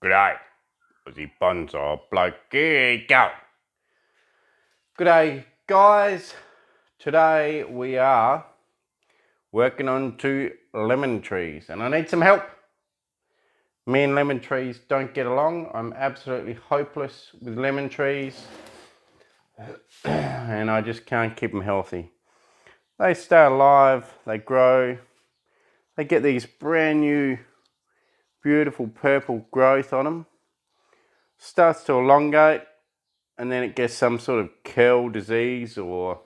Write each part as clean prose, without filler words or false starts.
G'day, Aussie Bonsai Bloke. Here you go. G'day, guys. Today we are working on 2 lemon trees and I need some help. Me and lemon trees don't get along. I'm absolutely hopeless with lemon trees and I just can't keep them healthy. They stay alive, they grow, they get these brand new beautiful purple growth on them. Starts to elongate and then it gets some sort of curl disease or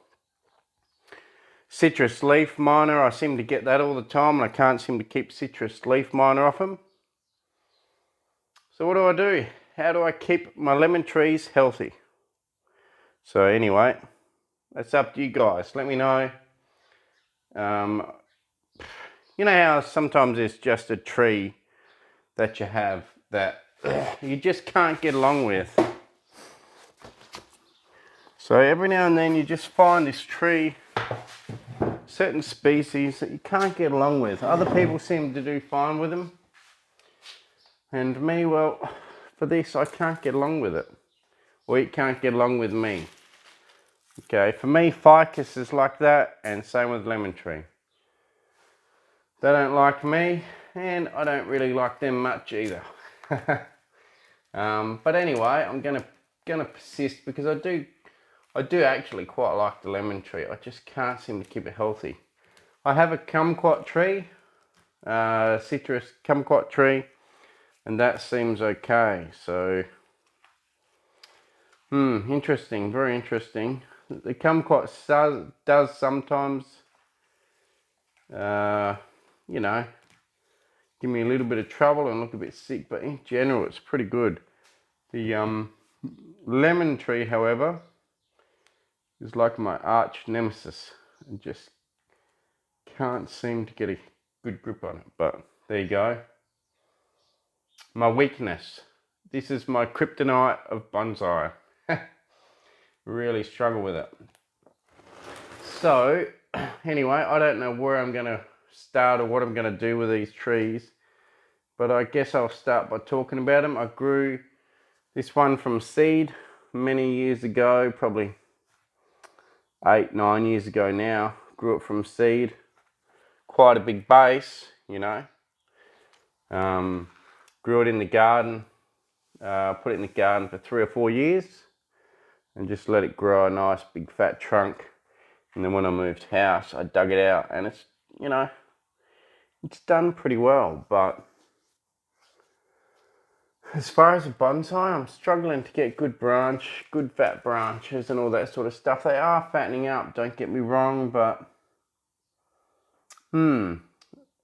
citrus leaf miner. I seem to get that all the time and I can't seem to keep citrus leaf miner off them. So what do? How do I keep my lemon trees healthy? So anyway, that's up to you guys. Let me know. You know how sometimes it's just a tree that you have that you just can't get along with. So every now and then you just find this tree, certain species that you can't get along with. Other people seem to do fine with them. And me, well, for this I can't get along with it. Or it can't get along with me. Okay, for me ficus is like that, and same with lemon tree. They don't like me and I don't really like them much either. But anyway, I'm gonna persist because I do actually quite like the lemon tree. I just can't seem to keep it healthy. I have a kumquat tree, citrus kumquat tree, and that seems okay. So, interesting, very interesting. The kumquat does sometimes, you know, give me a little bit of trouble and look a bit sick, but in general it's pretty good. The lemon tree, however, is like my arch nemesis and just can't seem to get a good grip on it. But there you go. My weakness. This is my kryptonite of bonsai. Really struggle with it. So anyway, I don't know where I'm going to start or what I'm going to do with these trees, but I guess I'll start by talking about them. I grew this one from seed many years ago, probably 8-9 years ago now. Grew it from seed, quite a big base, you know. Grew it in the garden, put it in the garden for 3 or 4 years and just let it grow a nice big fat trunk. And then when I moved house, I dug it out and it's, you know, it's done pretty well. But as far as a bonsai, I'm struggling to get good fat branches and all that sort of stuff. They are fattening up, don't get me wrong, but am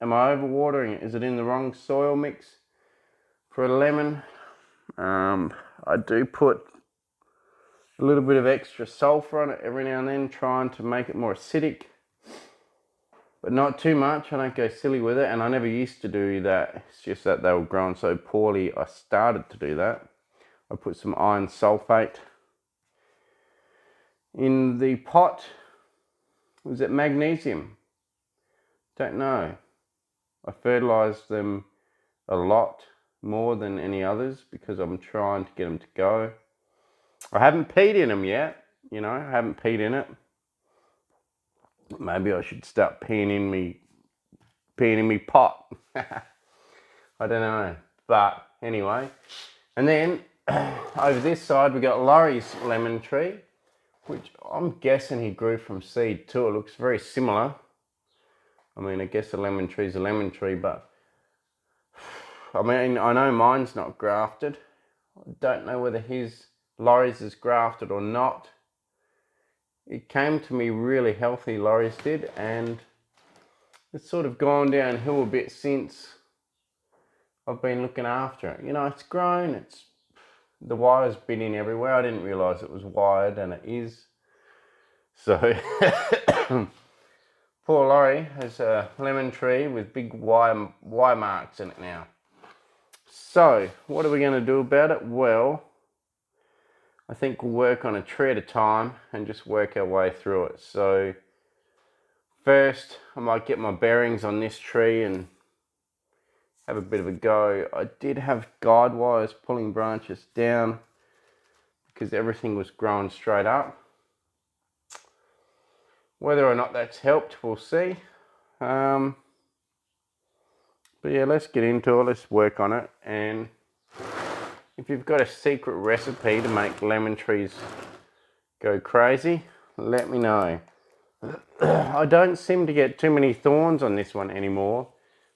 I overwatering it? Is it in the wrong soil mix for a lemon? I do put a little bit of extra sulfur on it every now and then, trying to make it more acidic, but not too much. I don't go silly with it, and I never used to do that. It's just that they were growing so poorly I started to do that. I put some iron sulfate in the pot. Was it magnesium? Don't know. I fertilized them a lot more than any others because I'm trying to get them to go. I haven't peed in them yet, you know, I haven't peed in it. Maybe I should start peeing in me pot. I don't know, but anyway. And then over this side we got Laurie's lemon tree, which I'm guessing he grew from seed too. It looks very similar. I mean, I guess a lemon tree is a lemon tree, but I mean, I know mine's not grafted. I don't know whether Laurie's is grafted or not. It came to me really healthy, Laurie's did, and it's sort of gone downhill a bit since I've been looking after it. You know, it's grown, the wire's been in everywhere. I didn't realise it was wired, and it is. So, poor Laurie has a lemon tree with big wire marks in it now. So, what are we going to do about it? Well, I think we'll work on a tree at a time and just work our way through it. So, first, I might get my bearings on this tree and have a bit of a go. I did have guide wires pulling branches down because everything was growing straight up. Whether or not that's helped, we'll see. But yeah, let's get into it. Let's work on it. And if you've got a secret recipe to make lemon trees go crazy, let me know. I don't seem to get too many thorns on this one anymore.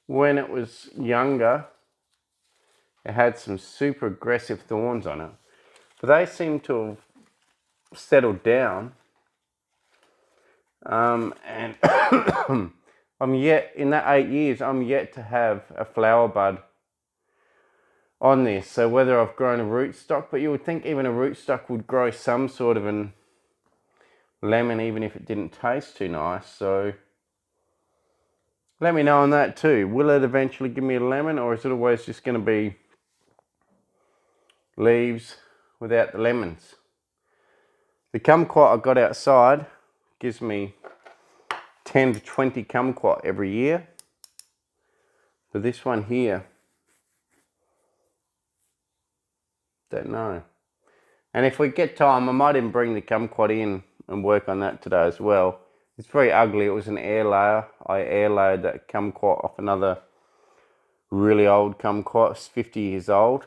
When it was younger, it had some super aggressive thorns on it. But they seem to have settled down. And I'm yet, in that 8 years, I'm yet to have a flower bud on this. So whether I've grown a rootstock, but you would think even a rootstock would grow some sort of an lemon even if it didn't taste too nice. So let me know on that too. Will it eventually give me a lemon, or is it always just going to be leaves without the lemons? The kumquat I got outside gives me 10 to 20 kumquat every year. But this one here, don't know. And if we get time, I might even bring the kumquat in and work on that today as well. It's very ugly. It was an air layer. I air layered that kumquat off another really old kumquat. It's 50 years old.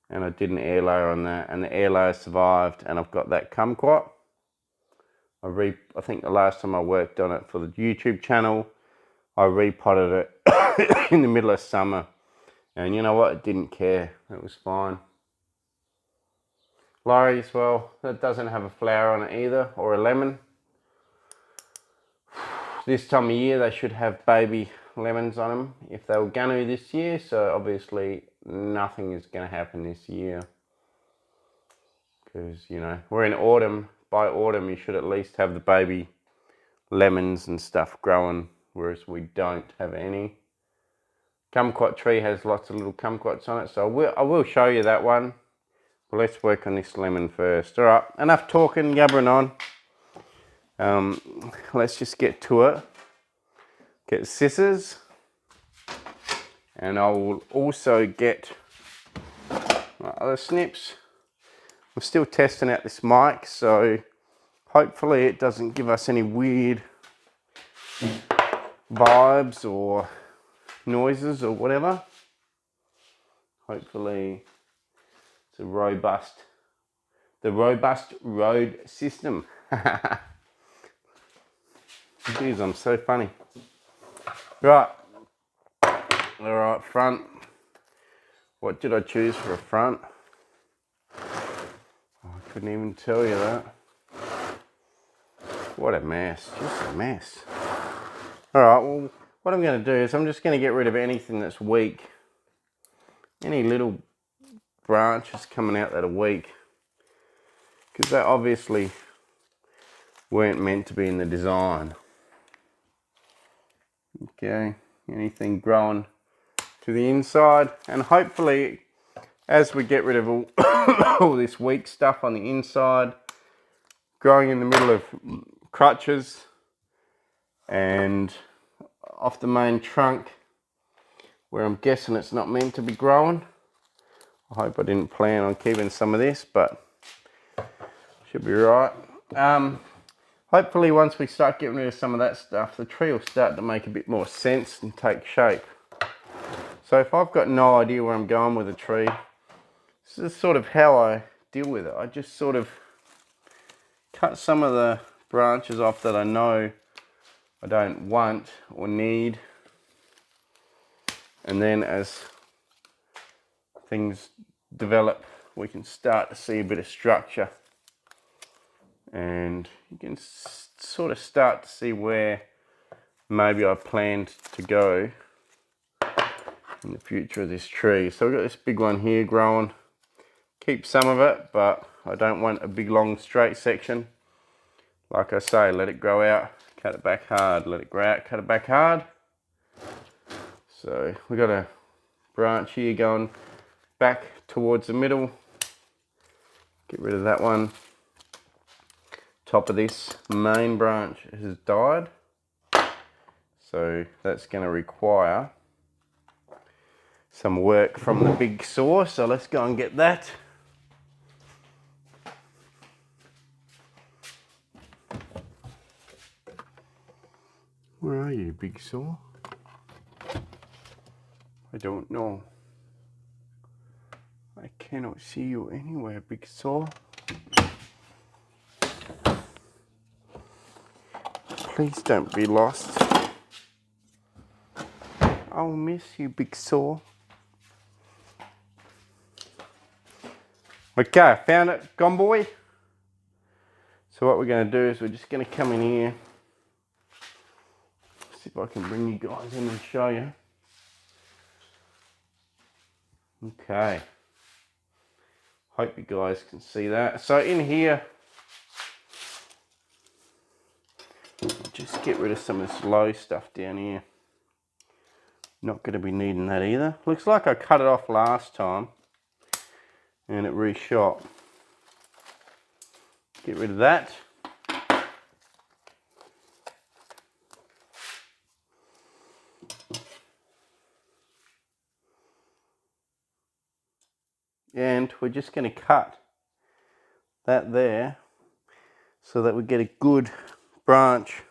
And I did an air layer on that, and the air layer survived, and I've got that kumquat. I think the last time I worked on it for the YouTube channel, I repotted it in the middle of summer, and you know what? It didn't care. It was fine. Laurie's, well, that doesn't have a flower on it either, or a lemon. This time of year they should have baby lemons on them if they were gonna this year, so obviously nothing is gonna happen this year because, you know, we're in autumn. By autumn you should at least have the baby lemons and stuff growing, whereas we don't have any. Kumquat tree has lots of little kumquats on it, so I will show you that one. But let's work on this lemon first. All right, enough talking, yabbering on. Let's just get to it. Get scissors, and I will also get my other snips. I'm still testing out this mic, so hopefully it doesn't give us any weird vibes or noises or whatever. Hopefully it's the robust Rode system. Jeez, I'm so funny. Right, all right, front. What did I choose for a front? Oh, I couldn't even tell you that. What a mess, just a mess. All right, well, what I'm going to do is I'm just going to get rid of anything that's weak. Any little branches coming out that are weak, because they obviously weren't meant to be in the design. Okay, anything growing to the inside, and hopefully as we get rid of all this weak stuff on the inside, growing in the middle of crutches and off the main trunk where I'm guessing it's not meant to be growing. I hope I didn't plan on keeping some of this, but should be right. Hopefully once we start getting rid of some of that stuff, the tree will start to make a bit more sense and take shape. So if I've got no idea where I'm going with a tree, this is sort of how I deal with it. I just sort of cut some of the branches off that I know I don't want or need. And then as things develop, we can start to see a bit of structure. And you can sort of start to see where maybe I planned to go in the future of this tree. So we've got this big one here growing. Keep some of it, but I don't want a big long straight section. Like I say, let it grow out, cut it back hard, let it grow out, cut it back hard. So we've got a branch here going back towards the middle. Get rid of that one. Top of this main branch has died, so that's going to require some work from the big saw, so let's go and get that. Where are you, big saw? I don't know. I cannot see you anywhere, big saw. Please don't be lost. I'll miss you, big saw. Okay, found it, gone boy. So what we're going to do is we're just going to come in here. See if I can bring you guys in and show you. Okay. Hope you guys can see that. So in here, just get rid of some of this low stuff down here. Not going to be needing that either. Looks like I cut it off last time and it reshot. Get rid of that. And we're just going to cut that there so that we get a good branch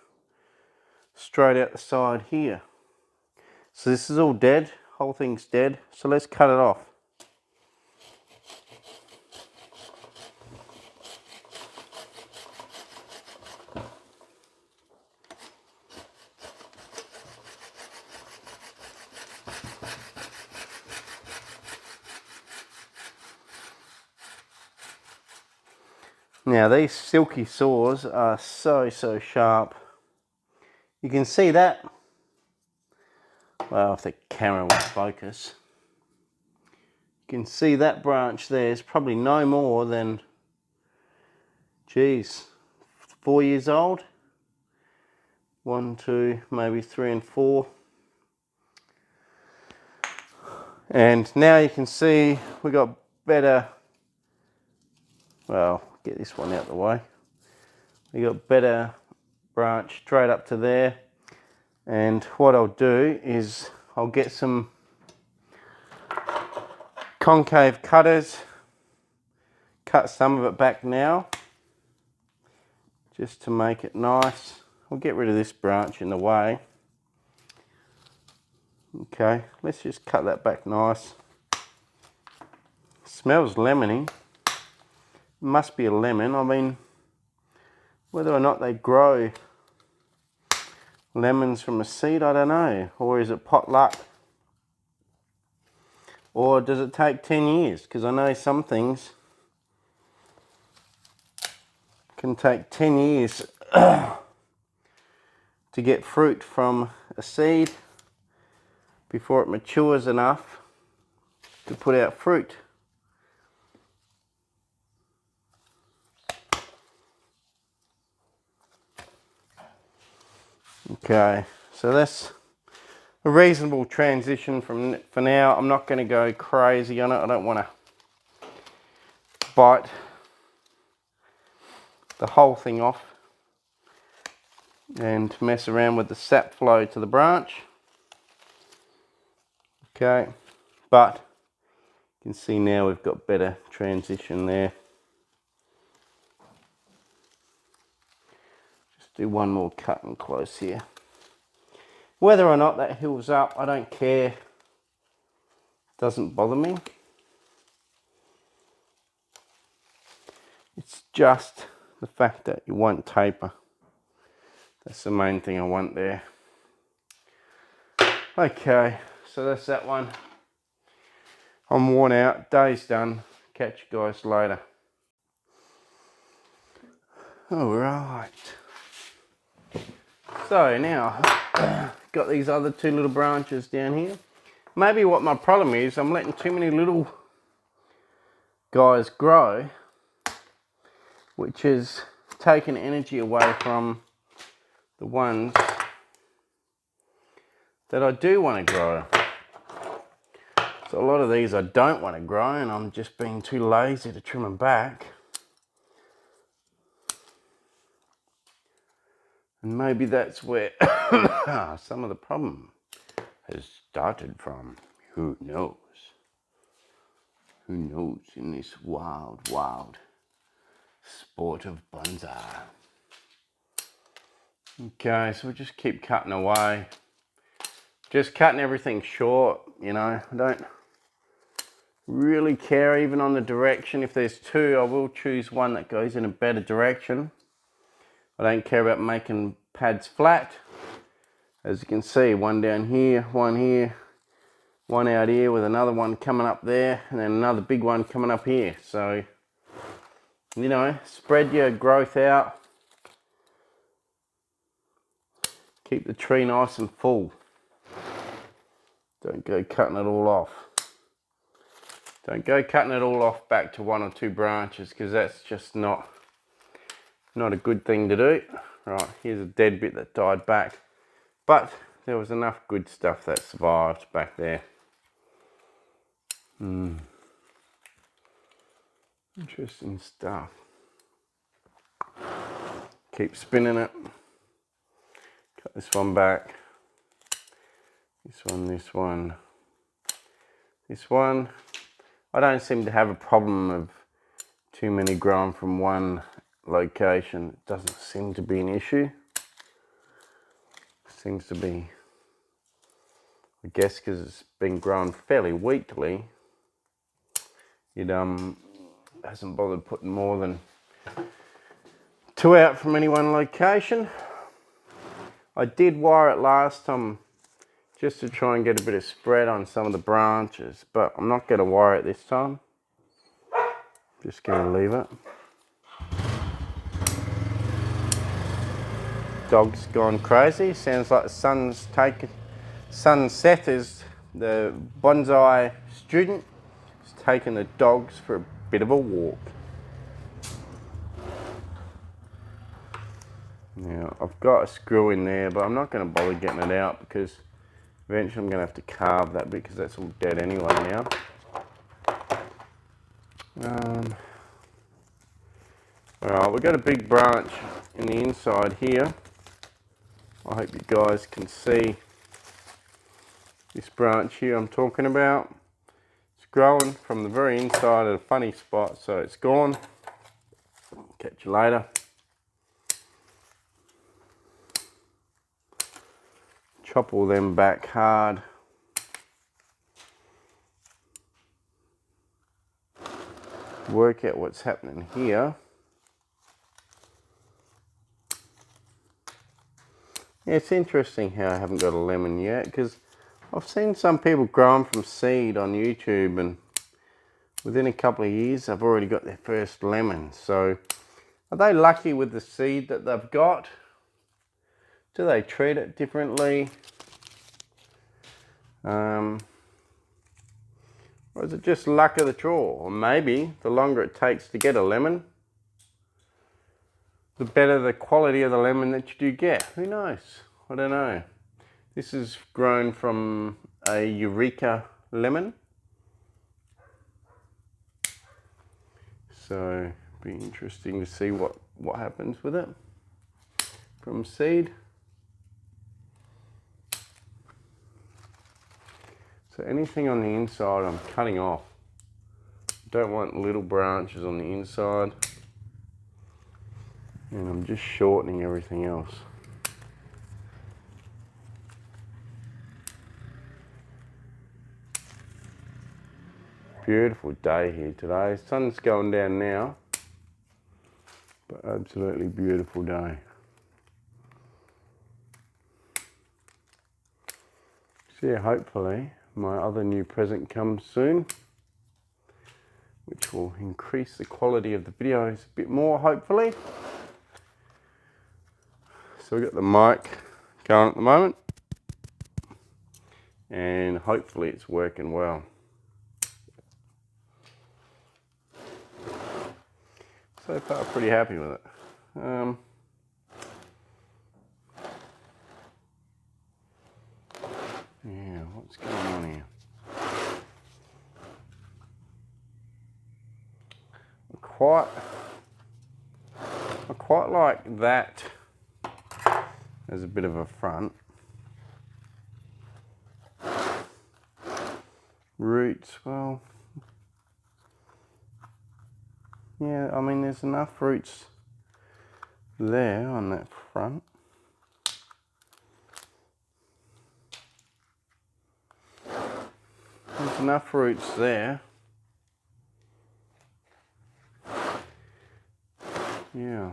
straight out the side here. So this is all dead, whole thing's dead, so let's cut it off. Now these silky saws are so sharp. You can see that. Well, if the camera will focus. You can see that branch there is probably no more than, geez, 4 years old. 1, 2, maybe 3 and 4. And now you can see we got better, well, get this one out of the way. We got better branch straight up to there. And what I'll do is I'll get some concave cutters, cut some of it back now, just to make it nice. We'll get rid of this branch in the way. Okay, let's just cut that back nice. Smells lemony. Must be a lemon. I mean, whether or not they grow lemons from a seed, I don't know. Or is it pot luck? Or does it take 10 years? Because I know some things can take 10 years to get fruit from a seed before it matures enough to put out fruit. Okay, so that's a reasonable transition for now. I'm not going to go crazy on it. I don't want to bite the whole thing off and mess around with the sap flow to the branch. Okay, but you can see now we've got better transition there. Just do one more cut and close here. Whether or not that heals up, I don't care. Doesn't bother me. It's just the fact that you won't taper. That's the main thing I want there. Okay, so that's that one. I'm worn out, day's done. Catch you guys later. All right. So now, got these other two little branches down here. Maybe what my problem is, I'm letting too many little guys grow, which is taking energy away from the ones that I do want to grow. So a lot of these I don't want to grow, and I'm just being too lazy to trim them back. And maybe that's where some of the problem has started from. Who knows? Who knows in this wild, wild sport of bonsai? Okay, so we'll just keep cutting away. Just cutting everything short, you know. I don't really care even on the direction. If there's two, I will choose one that goes in a better direction. I don't care about making pads flat. As you can see, one down here, one out here with another one coming up there, and then another big one coming up here. So, you know, spread your growth out. Keep the tree nice and full. Don't go cutting it all off. Don't go cutting it all off back to one or two branches, because that's just not a good thing to do. Right, here's a dead bit that died back. But there was enough good stuff that survived back there. Interesting stuff. Keep spinning it. Cut this one back. This one, this one. This one. I don't seem to have a problem of too many growing from one location. It doesn't seem to be an issue. Seems to be, I guess, because it's been grown fairly weakly, it hasn't bothered putting more than two out from any one location. I did wire it last time just to try and get a bit of spread on some of the branches, but I'm not going to wire it this time. Just going to leave it. Dog's gone crazy. Sounds like the sun's taken. Sunset is the bonsai student. He's taking the dogs for a bit of a walk. Now I've got a screw in there, but I'm not going to bother getting it out because eventually I'm going to have to carve that bit because that's all dead anyway now. Alright, we've got a big branch in the inside here. I hope you guys can see this branch here I'm talking about. It's growing from the very inside at a funny spot, so it's gone. Catch you later. Chop all them back hard. Work out what's happening here. Yeah, it's interesting how I haven't got a lemon yet, because I've seen some people grow them from seed on YouTube, and within a couple of years I've already got their first lemon. So are they lucky with the seed that they've got? Do they treat it differently? Or is it just luck of the draw? Or maybe the longer it takes to get a lemon, the better the quality of the lemon that you do get. Who knows? I don't know. This is grown from a Eureka lemon. So it'll be interesting to see what happens with it from seed. So anything on the inside I'm cutting off. Don't want little branches on the inside. And I'm just shortening everything else. Beautiful day here today. Sun's going down now, but absolutely beautiful day. So yeah, hopefully my other new present comes soon, which will increase the quality of the videos a bit more, hopefully. So we've got the mic going at the moment, and hopefully it's working well. So far, pretty happy with it. Yeah, what's going on here? I quite like that as a bit of a front. roots, well, yeah, I mean there's enough roots there on that front. There's enough roots there. Yeah.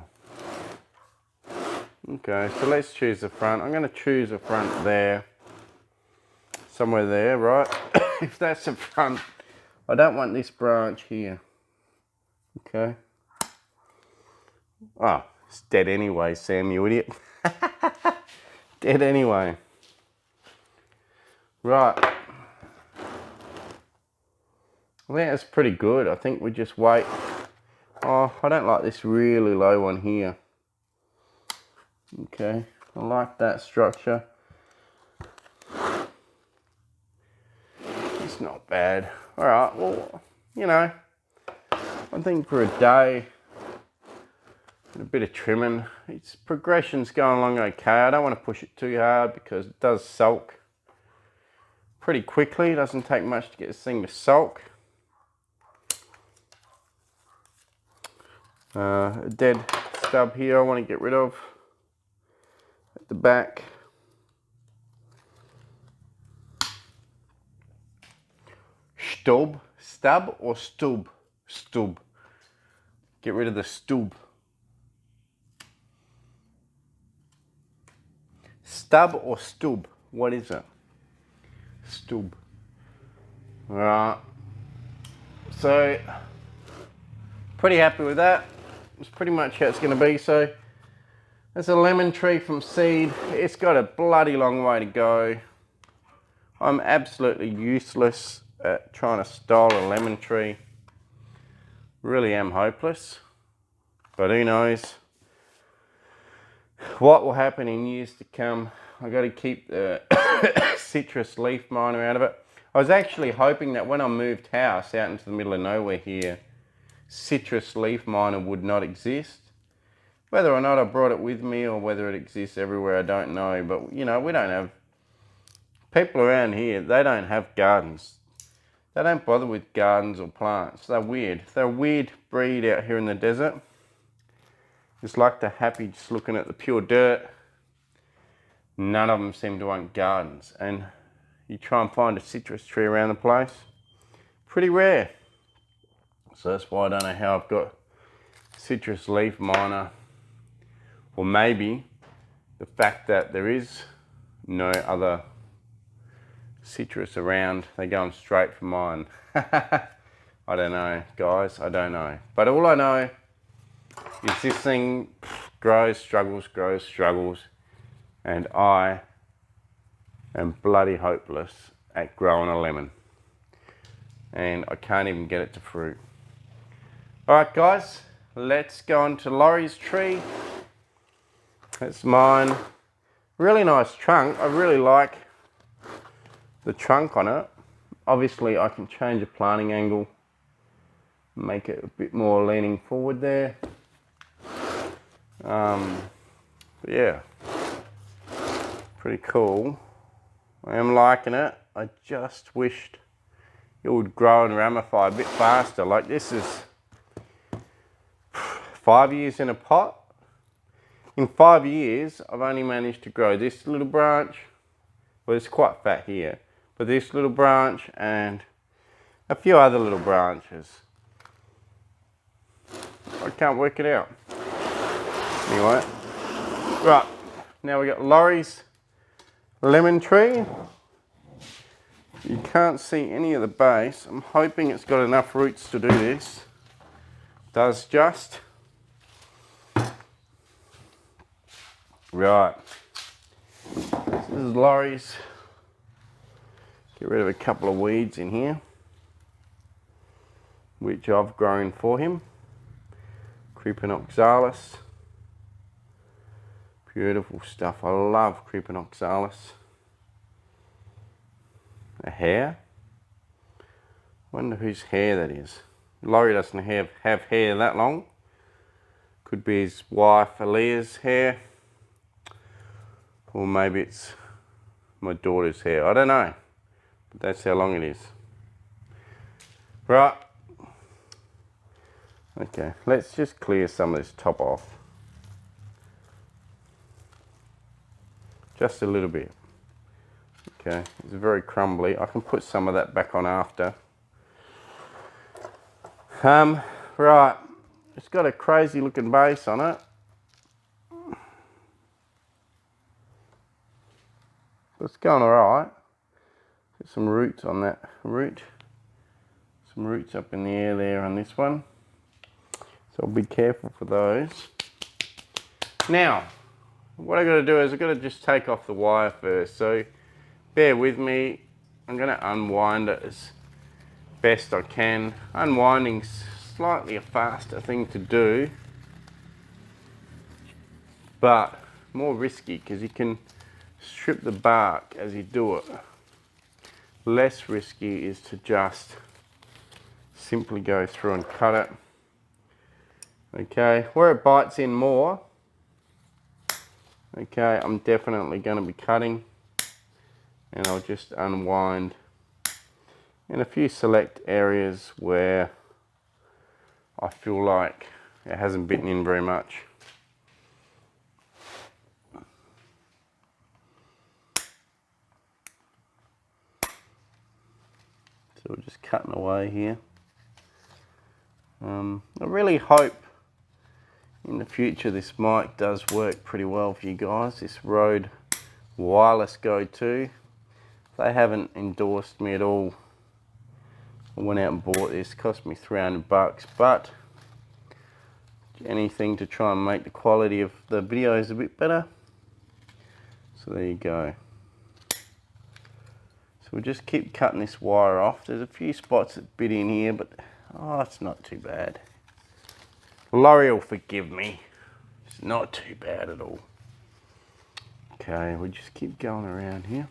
Okay, so let's choose the front. I'm going to choose the front there. Somewhere there, right? If that's the front, I don't want this branch here. Okay. Oh, it's dead anyway, Sam, you idiot. Dead anyway. Right. I think that's pretty good. I think we just wait. Oh, I don't like this really low one here. Okay, I like that structure. It's not bad. All right, well, you know, I think for a day, a bit of trimming, its progression's going along okay. I don't want to push it too hard because it does sulk pretty quickly. It doesn't take much to get this thing to sulk. A dead stub here I want to get rid of at the back. Stub or stub? Stub. Get rid of the stub. Stub or stub? What is it? Stub. Alright. So, pretty happy with that. It's pretty much how it's going to be. So, there's a lemon tree from seed. It's got a bloody long way to go. I'm absolutely useless at trying to style a lemon tree. Really am hopeless. But who knows what will happen in years to come. I got to keep the citrus leaf miner out of it. I was actually hoping that when I moved house out into the middle of nowhere here, citrus leaf miner would not exist. Whether or not I brought it with me or whether it exists everywhere, I don't know. But, you know, we don't have... People around here, they don't have gardens. They don't bother with gardens or plants. They're weird. They're a weird breed out here in the desert. It's like they're happy just looking at the pure dirt. None of them seem to want gardens. And you try and find a citrus tree around the place, pretty rare. So that's why I don't know how I've got citrus leaf miner. Or maybe the fact that there is no other citrus around, they're going straight for mine. I don't know, guys, I don't know. But all I know is this thing grows, struggles, and I am bloody hopeless at growing a lemon. And I can't even get it to fruit. Alright guys, let's go on to Laurie's tree. That's mine. Really nice trunk. I really like the trunk on it. Obviously I can change the planting angle, make it a bit more leaning forward there. But yeah, pretty cool. I am liking it. I just wished it would grow and ramify a bit faster. Like this is 5 years in a pot. In 5 years, I've only managed to grow this little branch. Well, it's quite fat here, but this little branch and a few other little branches. I can't work it out. Anyway, right, now we got Laurie's lemon tree. You can't see any of the base. I'm hoping it's got enough roots to do this. Does just. Right, this is Laurie's. Get rid of a couple of weeds in here, which I've grown for him. Creeping oxalis. Beautiful stuff. I love creeping oxalis. A hair. Wonder whose hair that is. Laurie doesn't have hair that long. Could be his wife Aaliyah's hair. Or maybe it's my daughter's hair. I don't know. But that's how long it is. Right. Okay, let's just clear some of this top off. Just a little bit. Okay, it's very crumbly. I can put some of that back on after. Right, it's got a crazy looking base on it. It's going alright. Got some roots on that root. Some roots up in the air there on this one. So be careful for those. Now, what I got to do is I've got to just take off the wire first. So bear with me. I'm going to unwind it as best I can. Unwinding's slightly a faster thing to do, but more risky because you can strip the bark as you do it. Less risky is to just simply go through and cut it. Okay, where it bites in more, okay, I'm definitely going to be cutting, and I'll just unwind in a few select areas where I feel like it hasn't bitten in very much. So we're just cutting away here. I really hope in the future this mic does work pretty well for you guys. This Rode wireless go-to. They haven't endorsed me at all. I went out and bought this, cost me 300 bucks, but anything to try and make the quality of the videos a bit better. So there you go. So we'll just keep cutting this wire off. There's a few spots that bit in here, but oh, it's not too bad. Laurie will forgive me. It's not too bad at all. Okay, we'll just keep going around here.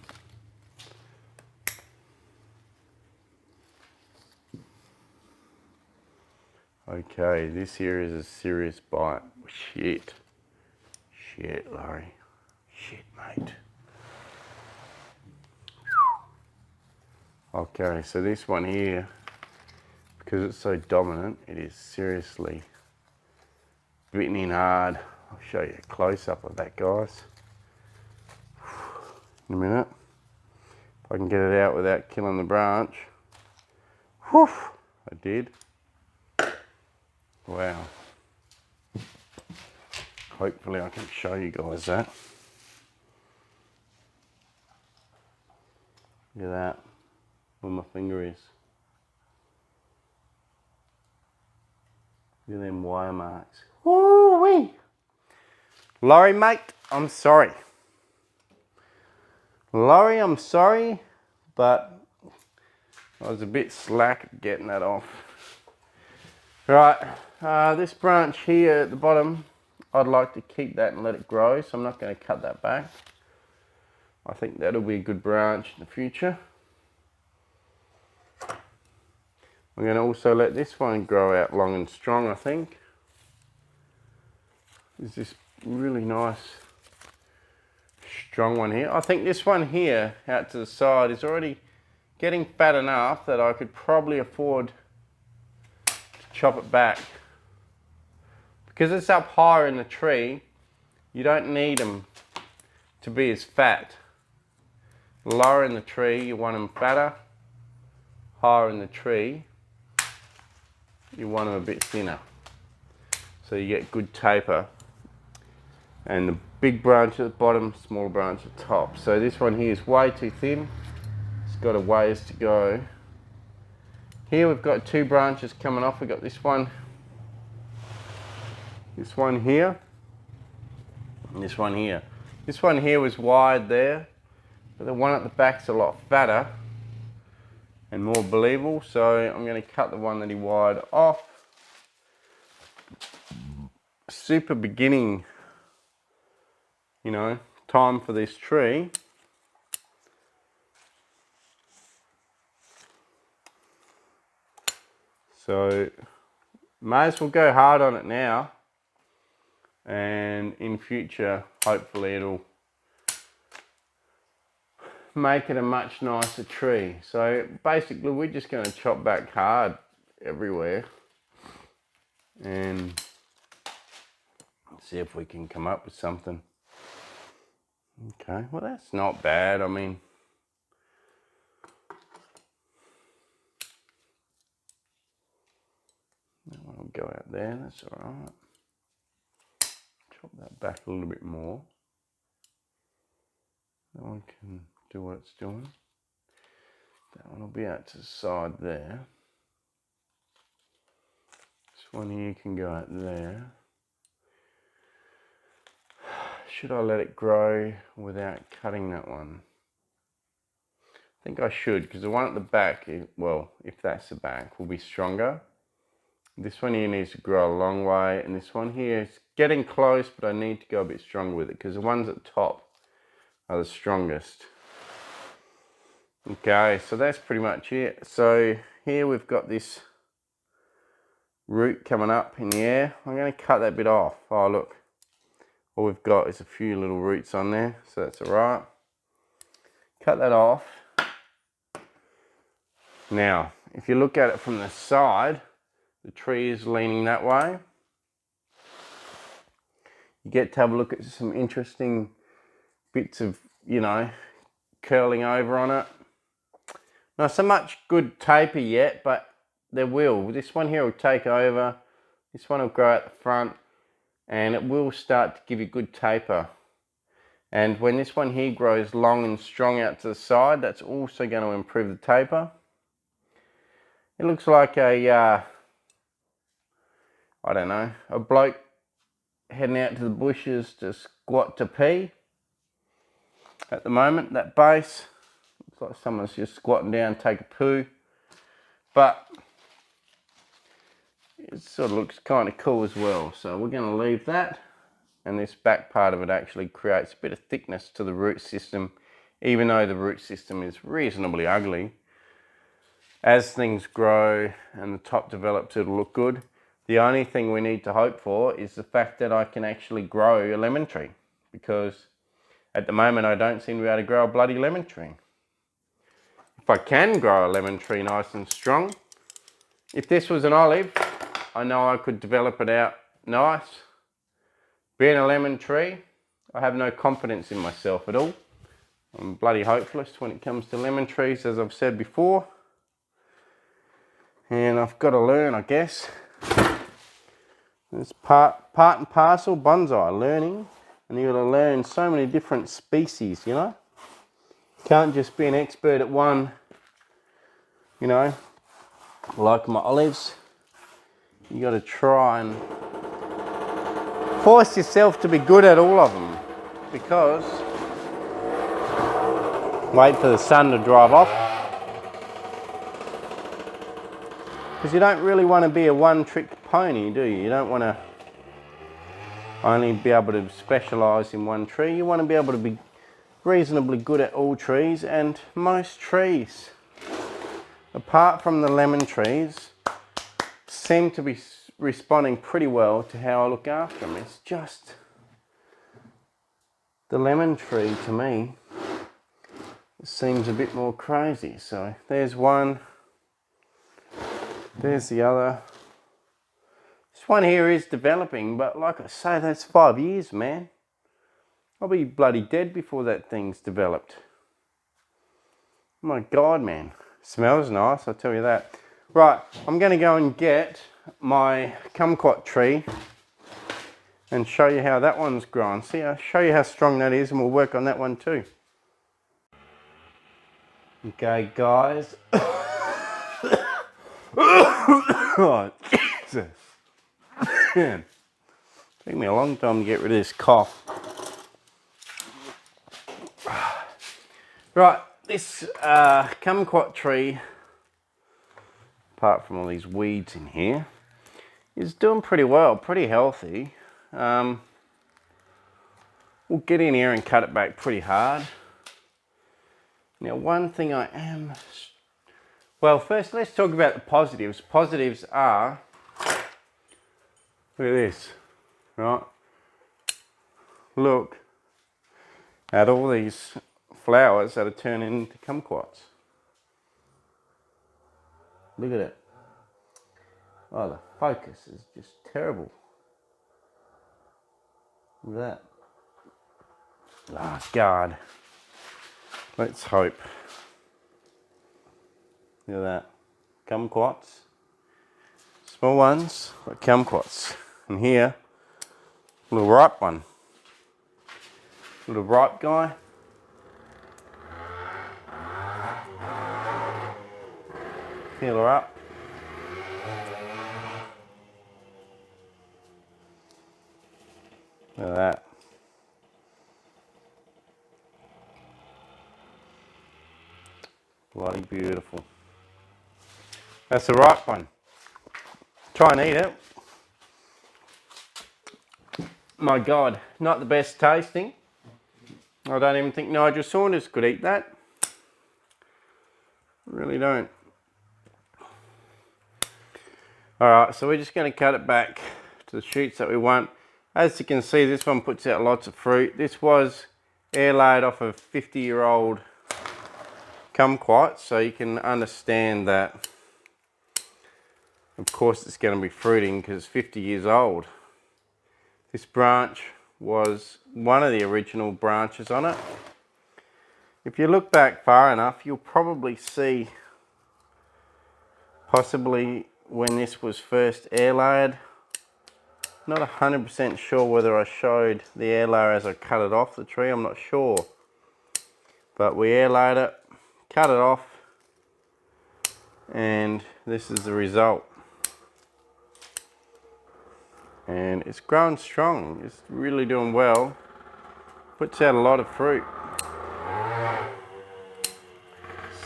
Okay, this here is a serious bite. Shit. Shit, Laurie. Shit, mate. Okay, so this one here, because it's so dominant, it is seriously bitten in hard. I'll show you a close-up of that, guys, in a minute. If I can get it out without killing the branch. Whew, I did. Wow. Hopefully I can show you guys that. Look at that, where my finger is. Look at them wire marks. Woo-wee! Laurie, mate, I'm sorry. Laurie, I'm sorry, but I was a bit slack at getting that off. Right, this branch here at the bottom, I'd like to keep that and let it grow, so I'm not going to cut that back. I think that'll be a good branch in the future. I'm going to also let this one grow out long and strong, I think. There's this really nice strong one here. I think this one here out to the side is already getting fat enough that I could probably afford to chop it back. Because it's up higher in the tree, you don't need them to be as fat. Lower in the tree, you want them fatter. Higher in the tree, you want them a bit thinner. So you get good taper. And the big branch at the bottom, small branch at the top. So this one here is way too thin. It's got a ways to go. Here we've got two branches coming off. We've got this one here, and this one here. This one here was wide there, but the one at the back's a lot fatter and more believable, so I'm going to cut the one that he wired off. Super beginning, you know, time for this tree. So may as well go hard on it now, and in future hopefully it'll make it a much nicer tree. So basically we're just going to chop back hard everywhere. And see if we can come up with something. Okay, well that's not bad. I mean, that one will go out there, that's all right. Chop that back a little bit more. That one can do what it's doing. That one will be out to the side there. This one here can go out there. Should I let it grow without cutting that one? I think I should, because the one at the back, well, if that's the back, will be stronger. This one here needs to grow a long way, and this one here is getting close, but I need to go a bit stronger with it, because the ones at the top are the strongest. Okay, so that's pretty much it. So here we've got this root coming up in the air. I'm going to cut that bit off. Oh look, all we've got is a few little roots on there, so that's alright. Cut that off. Now, if you look at it from the side, the tree is leaning that way. You get to have a look at some interesting bits of, you know, curling over on it. Not so much good taper yet, but there will. This one here will take over. This one will grow out the front, and it will start to give you good taper. And when this one here grows long and strong out to the side, that's also going to improve the taper. It looks like a, I don't know, a bloke heading out to the bushes to squat to pee. At the moment, that base looks like someone's just squatting down to take a poo. But it sort of looks kind of cool as well. So we're going to leave that. And this back part of it actually creates a bit of thickness to the root system, even though the root system is reasonably ugly. As things grow and the top develops, it'll look good. The only thing we need to hope for is the fact that I can actually grow a lemon tree, because at the moment I don't seem to be able to grow a bloody lemon tree. If I can grow a lemon tree nice and strong, if this was an olive, I know I could develop it out nice. Being a lemon tree, I have no confidence in myself at all. I'm bloody hopeless when it comes to lemon trees, as I've said before. And I've got to learn, I guess. It's part and parcel bonsai, learning. And you've got to learn so many different species, you know. Can't just be an expert at one, you know, like my olives. You got to try and force yourself to be good at all of them, because wait for the sun to drive off, because you don't really want to be a one-trick pony, do you? You don't want to only be able to specialise in one tree. You want to be able to be reasonably good at all trees, and most trees, apart from the lemon trees, seem to be responding pretty well to how I look after them. It's just the lemon tree, to me, seems a bit more crazy. So there's one, there's the other. This one here is developing, but like I say, that's 5 years, man. I'll be bloody dead before that thing's developed. My God, man. Smells nice, I'll tell you that. Right, I'm going to go and get my kumquat tree and show you how that one's grown. See, I'll show you how strong that is, and we'll work on that one too. Okay, guys. Oh, Jesus. Man, took me a long time to get rid of this cough. Right, this kumquat tree, apart from all these weeds in here, is doing pretty well, pretty healthy. We'll get in here and cut it back pretty hard. Now, one thing I am... Well, first let's talk about the positives. Positives are... Look at this, right? Look at all these flowers that are turning into kumquats. Look at it. Oh, the focus is just terrible. Look at that. Oh, God. Let's hope. Look at that. Kumquats. Small ones, but kumquats. And here, little ripe one. Little ripe guy. Heal her up. Look at that. Bloody beautiful. That's the ripe one. Try and eat it. My God, not the best tasting. I don't even think Nigel Saunders could eat that. Really don't. Alright, so we're just going to cut it back to the shoots that we want. As you can see, this one puts out lots of fruit. This was air laid off a 50-year-old kumquat, so you can understand that of course it's going to be fruiting because it's 50 years old. This branch was one of the original branches on it. If you look back far enough, you'll probably see possibly when this was first air laid. Not 100% sure whether I showed the air layer as I cut it off the tree, I'm not sure. But we air laid it, cut it off, and this is the result. And it's growing strong, it's really doing well. Puts out a lot of fruit.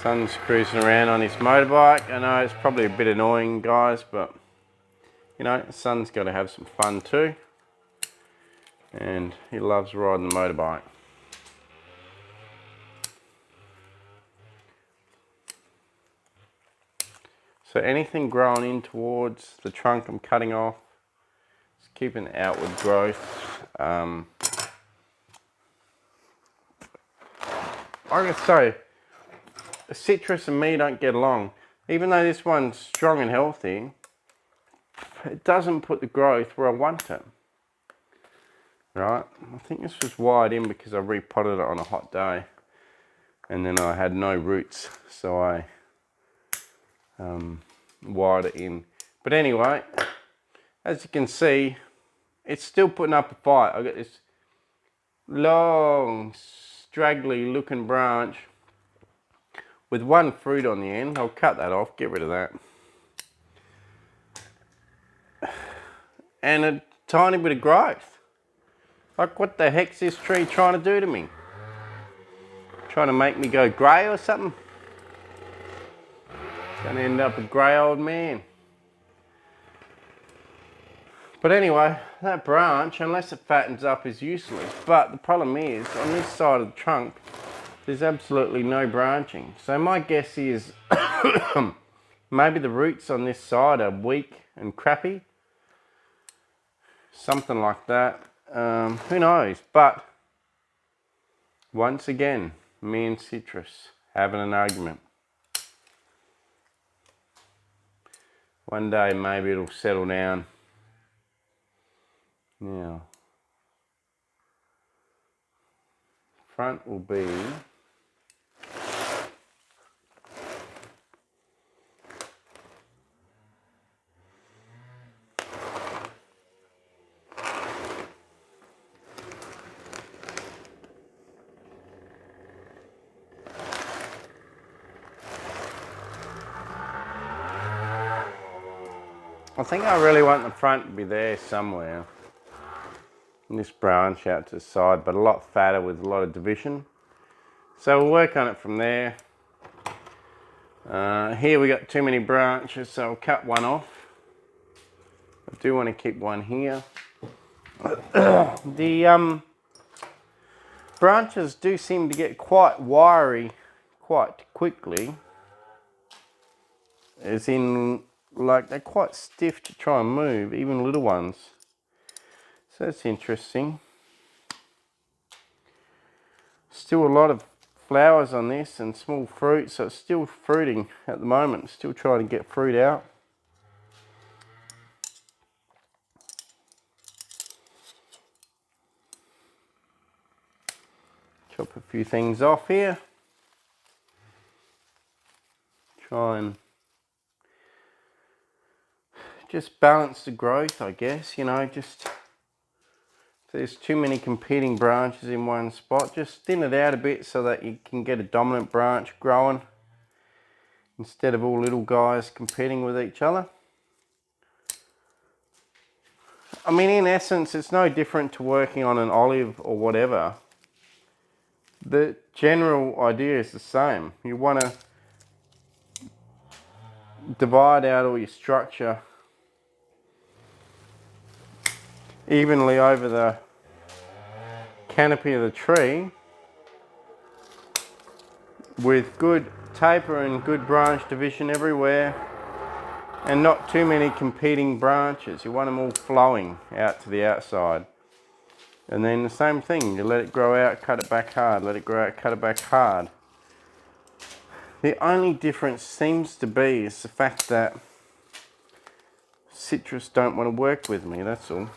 Son's cruising around on his motorbike. I know it's probably a bit annoying, guys, but you know, Son's got to have some fun too. And he loves riding the motorbike. So anything growing in towards the trunk I'm cutting off, just keeping outward growth. Like I say, the citrus and me don't get along. Even though this one's strong and healthy, it doesn't put the growth where I want it. Right? I think this was wired in because I repotted it on a hot day. And then I had no roots, so I wired it in. But anyway, as you can see, it's still putting up a fight. I've got this long, straggly looking branch with one fruit on the end. I'll cut that off, get rid of that. And a tiny bit of growth. Like, what the heck's this tree trying to do to me? Trying to make me go grey or something? Gonna end up a grey old man. But anyway, that branch, unless it fattens up, is useless. But the problem is, on this side of the trunk, there's absolutely no branching. So my guess is maybe the roots on this side are weak and crappy. Something like that. Who knows? But once again, me and citrus having an argument. One day maybe it'll settle down. Now, front will be I think I really want the front to be there somewhere. And this branch out to the side, but a lot fatter with a lot of division. So we'll work on it from there. Here we got too many branches, so I'll cut one off. I do want to keep one here. The branches do seem to get quite wiry quite quickly. As in, like, they're quite stiff to try and move, even little ones. So that's interesting. Still a lot of flowers on this and small fruit, so it's still fruiting at the moment. Still trying to get fruit out. Chop a few things off here. Try and just balance the growth, I guess, you know, just if there's too many competing branches in one spot, just thin it out a bit so that you can get a dominant branch growing instead of all little guys competing with each other. I mean, in essence, it's no different to working on an olive or whatever. The general idea is the same. You want to divide out all your structure evenly over the canopy of the tree with good taper and good branch division everywhere, and not too many competing branches. You want them all flowing out to the outside. And then the same thing, you let it grow out, cut it back hard, let it grow out, cut it back hard. The only difference seems to be is the fact that citrus don't want to work with me, that's all.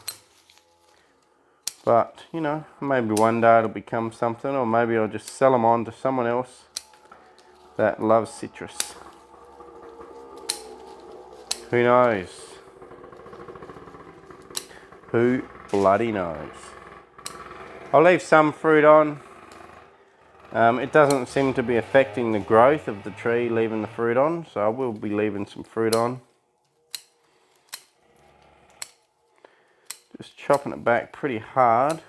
But, you know, maybe one day it'll become something, or maybe I'll just sell them on to someone else that loves citrus. Who knows? Who bloody knows? I'll leave some fruit on. It doesn't seem to be affecting the growth of the tree, leaving the fruit on, so I will be leaving some fruit on. Just chopping it back pretty hard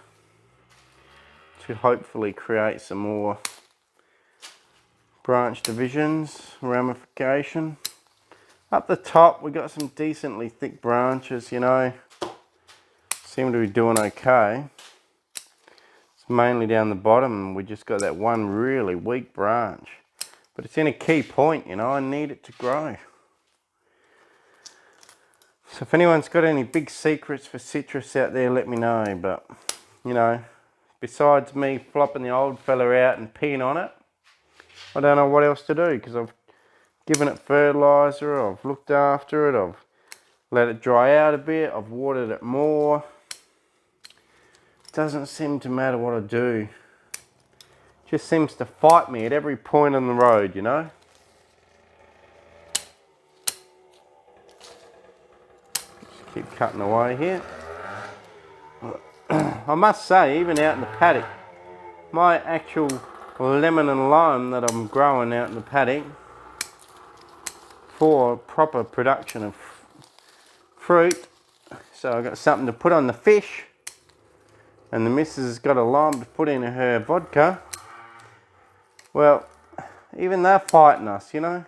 to hopefully create some more branch divisions, ramification. Up the top we got some decently thick branches, you know, seem to be doing okay. It's mainly down the bottom and we just got that one really weak branch, but it's in a key point, you know, I need it to grow. So if anyone's got any big secrets for citrus out there, let me know. But, you know, besides me flopping the old fella out and peeing on it, I don't know what else to do, because I've given it fertilizer, I've looked after it, I've let it dry out a bit, I've watered it more. It doesn't seem to matter what I do. It just seems to fight me at every point on the road, you know. Just keep cutting away here. I must say, even out in the paddock, my actual lemon and lime that I'm growing out in the paddock for proper production of fruit, so I've got something to put on the fish, and the missus has got a lime to put in her vodka. Well, even they're fighting us, you know.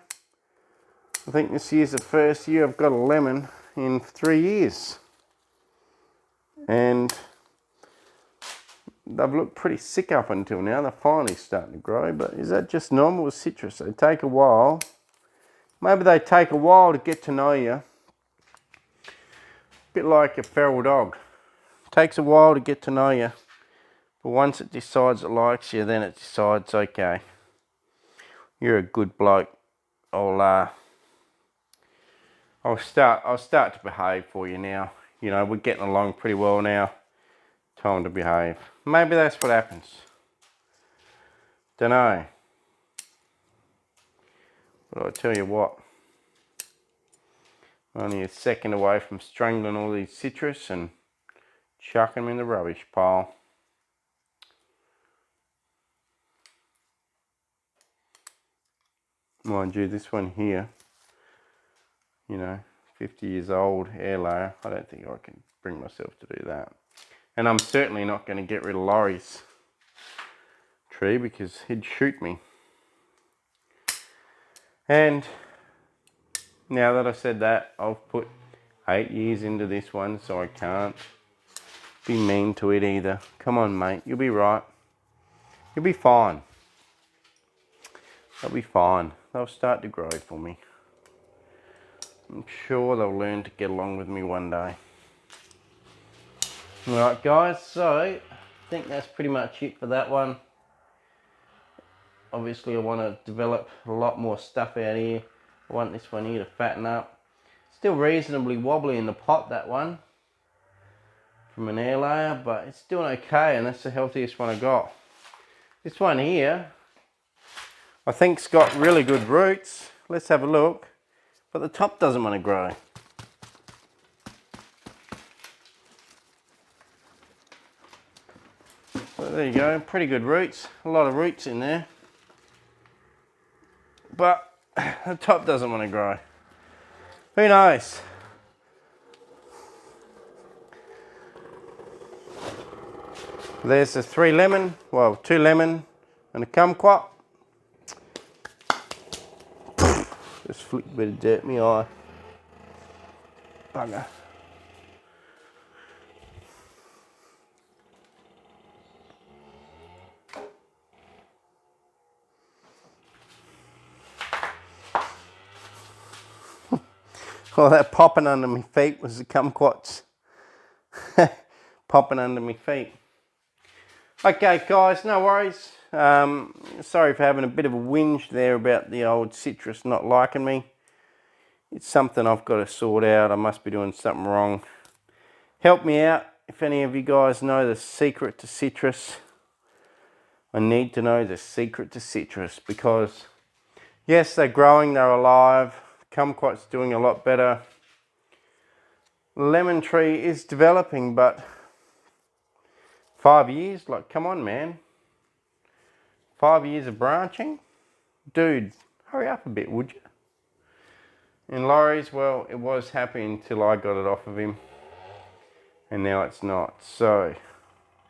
I think this year's the first year I've got a lemon in 3 years, and they've looked pretty sick up until now. They're finally starting to grow, but is that just normal with citrus? They take a while. Maybe they take a while to get to know you. A bit like a feral dog. It takes a while to get to know you, but once it decides it likes you, then it decides, okay, you're a good bloke. I'll start to behave for you now. You know, we're getting along pretty well now. Time to behave. Maybe that's what happens. Don't know. But I tell you what, only a second away from strangling all these citrus and chucking them in the rubbish pile. Mind you, this one here, you know, 50 years old, air layer, I don't think I can bring myself to do that. And I'm certainly not going to get rid of Laurie's tree because he'd shoot me. And now that I said that, I've put 8 years into this one, so I can't be mean to it either. Come on, mate, you'll be right. You'll be fine. They'll be fine. They'll start to grow for me. I'm sure they'll learn to get along with me one day. Alright guys, so I think that's pretty much it for that one. Obviously I want to develop a lot more stuff out here. I want this one here to fatten up. Still reasonably wobbly in the pot, that one, from an air layer, but it's doing okay, and that's the healthiest one I got. This one here, I think's got really good roots. Let's have a look. But the top doesn't want to grow. So there you go, pretty good roots. A lot of roots in there. But the top doesn't want to grow. Who knows? There's the 3 lemon, well 2 lemon and a kumquat. Just flick a bit of dirt in my eye. Bugger. All that popping under my feet was the kumquats. Popping under my feet. Okay guys, no worries. Sorry for having a bit of a whinge there about the old citrus not liking me. It's something I've got to sort out. I must be doing something wrong. Help me out if any of you guys know the secret to citrus. I need to know the secret to citrus because yes, they're growing, they're alive. Kumquat's doing a lot better. Lemon tree is developing, but 5 years, like come on man. 5 years of branching? Dude, hurry up a bit, would you? And Laurie's, well, it was happy until I got it off of him. And now it's not. So,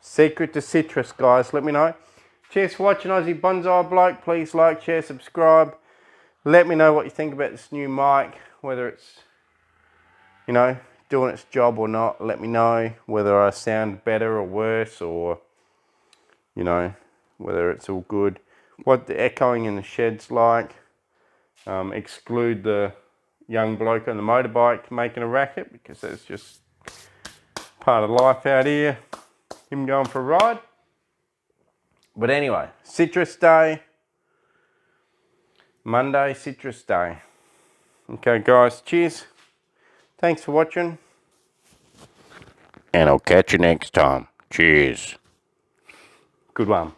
secret to citrus, guys, let me know. Cheers for watching Aussie Bonsai Bloke. Please like, share, subscribe. Let me know what you think about this new mic. Whether it's, you know, doing its job or not. Let me know whether I sound better or worse or, you know, whether it's all good. What the echoing in the shed's like. Exclude the young bloke on the motorbike making a racket because that's just part of life out here. Him going for a ride. But anyway, citrus day. Monday, citrus day. Okay guys, cheers. Thanks for watching. And I'll catch you next time. Cheers. Good one.